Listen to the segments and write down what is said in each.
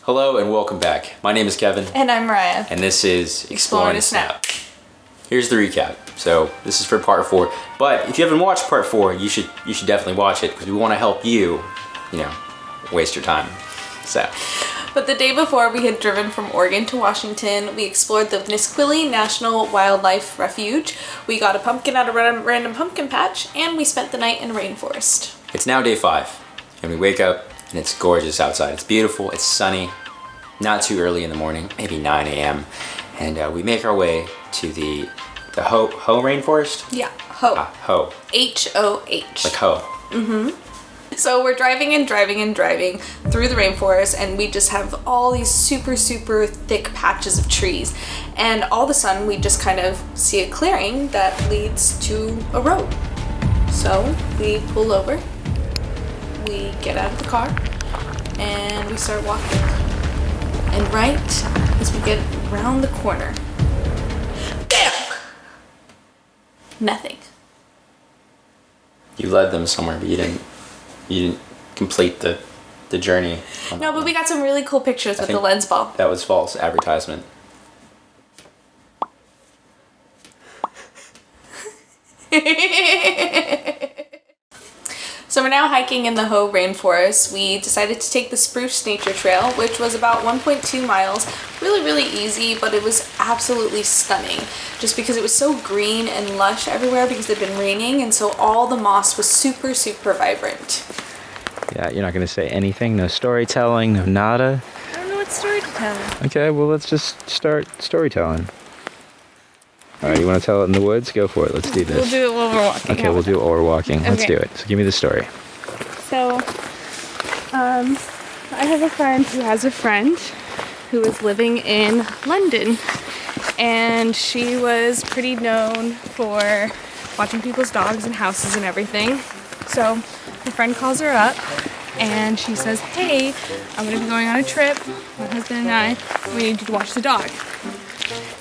Hello and welcome back. My name is Kevin. And I'm Mariah. And this is Exploring a Snap. Here's the recap. So this is for part 4. But if you haven't watched part 4, you should definitely watch it because we want to help you, waste your time. So. But the day before we had driven from Oregon to Washington, we explored the Nisqually National Wildlife Refuge. We got a pumpkin at a random pumpkin patch, and we spent the night in a rainforest. It's now day 5, and we wake up and it's gorgeous outside. It's beautiful, it's sunny, not too early in the morning, maybe 9 a.m. And we make our way to the Hoh Rainforest? Yeah, Hoh. Hoh. H-O-H. Like Hoh. Mm-hmm. So we're driving through the rainforest, and we just have all these super thick patches of trees, and all of a sudden we just kind of see a clearing that leads to a road. So we pull over, we get out of the car, and we start walking. And right as we get around the corner, bam! Nothing. You led them somewhere, but you didn't complete the journey. No, but we got some really cool pictures with the lens ball. That was false advertisement. So we're now hiking in the Hoh Rainforest. We decided to take the Spruce Nature Trail, which was about 1.2 miles. Really easy, but it was absolutely stunning. Just because it was so green and lush everywhere because it had been raining, and so all the moss was super vibrant. Yeah, you're not going to say anything? No storytelling, no nada? I don't know what story to tell. Okay, well let's just start storytelling. Alright, you want to tell it in the woods? Go for it. Let's do this. We'll do it while we're walking. Okay, we'll do it while we're walking. Okay. Let's do it. So give me the story. So, I have a friend who has a friend who was living in London, and she was pretty known for watching people's dogs and houses and everything. So, my friend calls her up, and she says, "Hey, I'm going to be going on a trip. My husband and I, we need you to watch the dog."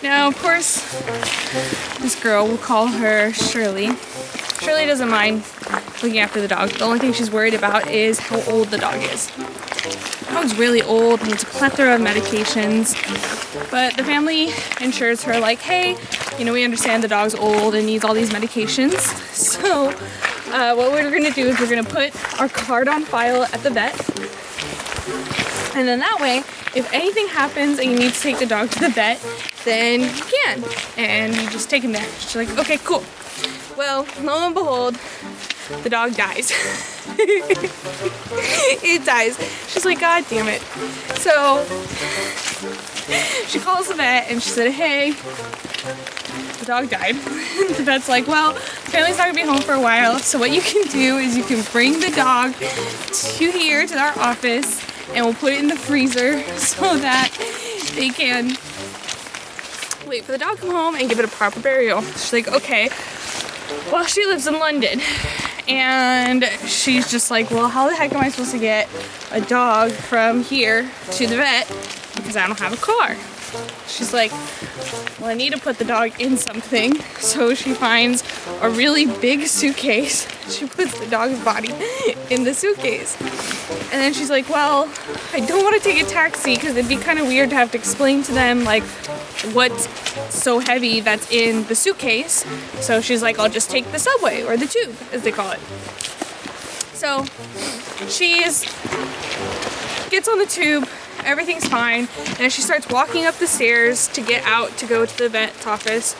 Now, of course, this girl, we'll call her Shirley. Shirley doesn't mind looking after the dog. The only thing she's worried about is how old the dog is. The dog's really old, needs a plethora of medications, but the family ensures her like, hey, we understand the dog's old and needs all these medications. So what we're going to do is we're going to put our card on file at the vet. And then that way, if anything happens and you need to take the dog to the vet, then you can. And you just take him there. She's like, okay, cool. Well, lo and behold, the dog dies. It dies. She's like, God damn it. So she calls the vet and she said, hey, the dog died. The vet's like, well, the family's not gonna be home for a while, so what you can do is you can bring the dog to here, to our office, and we'll put it in the freezer so that they can wait for the dog to come home and give it a proper burial. She's like, okay. Well, she lives in London, and she's just like, well, how the heck am I supposed to get a dog from here to the vet because I don't have a car? She's like, well, I need to put the dog in something. So she finds a really big suitcase. She puts the dog's body in the suitcase. And then she's like, well, I don't want to take a taxi because it'd be kind of weird to have to explain to them like what's so heavy that's in the suitcase. So she's like, I'll just take the subway, or the tube as they call it. So she gets on the tube. Everything's fine, and as she starts walking up the stairs to get out to go to the vet's office,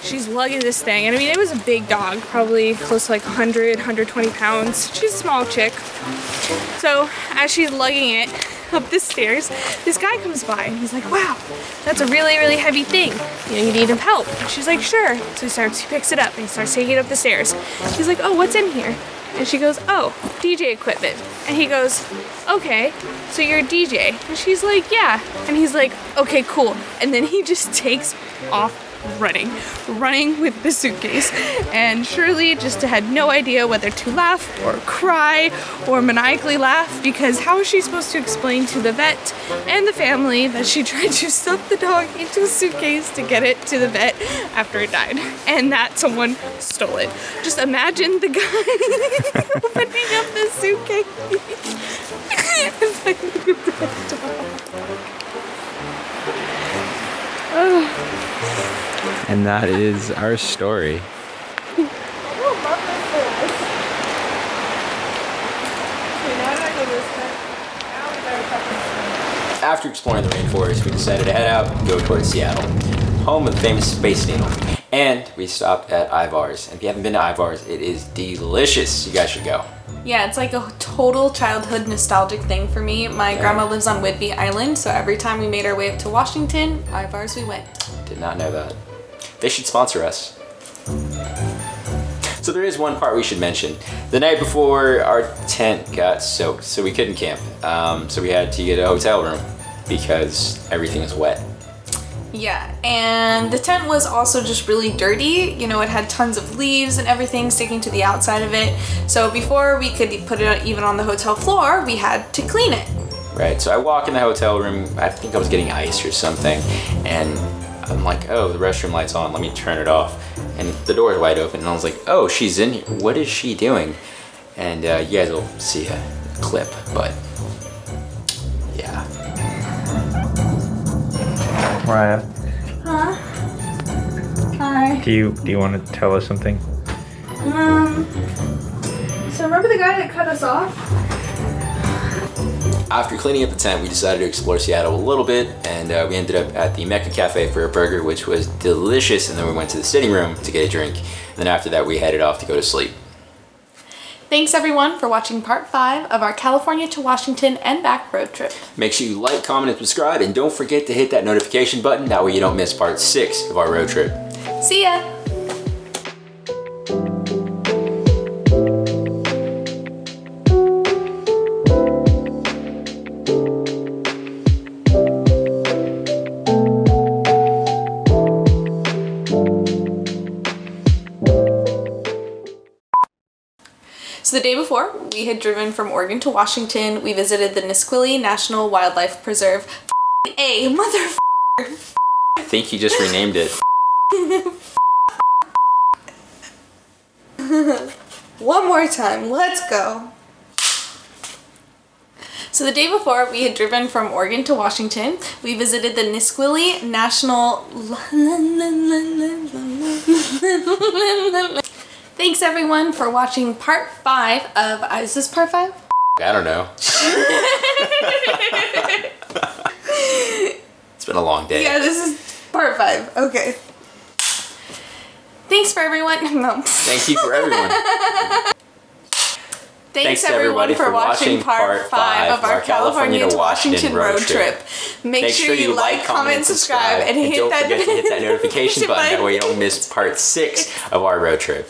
she's lugging this thing, and I mean, it was a big dog, probably close to like 120 pounds. She's a small chick. So as she's lugging it up the stairs, this guy comes by, and he's like, wow, that's a really heavy thing. You need him help? And she's like, sure. So he picks it up, and he starts taking it up the stairs. He's like, oh, what's in here? And she goes, oh, DJ equipment. And he goes, okay, so you're a DJ? And she's like, yeah. And he's like, okay, cool. And then he just takes off running with the suitcase. And Shirley just had no idea whether to laugh or cry or maniacally laugh, because how is she supposed to explain to the vet and the family that she tried to stuff the dog into a suitcase to get it to the vet after it died and that someone stole it? Just imagine the guy opening up the suitcase and finding a dead dog. And that is our story. After exploring the rainforest, we decided to head out and go towards Seattle, home of the famous Space Needle. And we stopped at Ivar's. And if you haven't been to Ivar's, it is delicious. You guys should go. Yeah, it's like a total childhood nostalgic thing for me. My grandma lives on Whidbey Island, so every time we made our way up to Washington, Ivar's we went. Did not know that. They should sponsor us. So there is one part we should mention. The night before, our tent got soaked, so we couldn't camp. So we had to get a hotel room because everything was wet. Yeah, and the tent was also just really dirty. You know, it had tons of leaves and everything sticking to the outside of it. So before we could put it even on the hotel floor, we had to clean it. Right, so I walk in the hotel room, I think I was getting ice or something, and I'm like, oh, the restroom light's on, let me turn it off. And the door is wide open, and I was like, oh, she's in here. What is she doing? And you guys will see a clip, but yeah. Mariah, Huh? Hi. do you want to tell us something? So remember the guy that cut us off? After cleaning up the tent, we decided to explore Seattle a little bit, and we ended up at the Mecca Cafe for a burger, which was delicious, and then we went to the sitting room to get a drink. And then after that, we headed off to go to sleep. Thanks everyone for watching part 5 of our California to Washington and back road trip. Make sure you like, comment, and subscribe, and don't forget to hit that notification button. That way you don't miss part 6 of our road trip. See ya! So the day before, we had driven from Oregon to Washington. We visited the Nisqually National Wildlife Preserve. Mother. I think you just renamed it. One more time, let's go. So the day before, we had driven from Oregon to Washington. We visited the Nisqually National... Thanks everyone for watching part 5 of... is this part 5? I don't know. It's been a long day. Yeah, this is part 5. Okay. Thanks for everyone. No. Thank you for everyone. Thanks everyone for watching part 5 of our California to Washington road trip. Make sure you like, comment, subscribe, and hit don't that forget to hit that notification button. That way you don't miss part 6 of our road trip.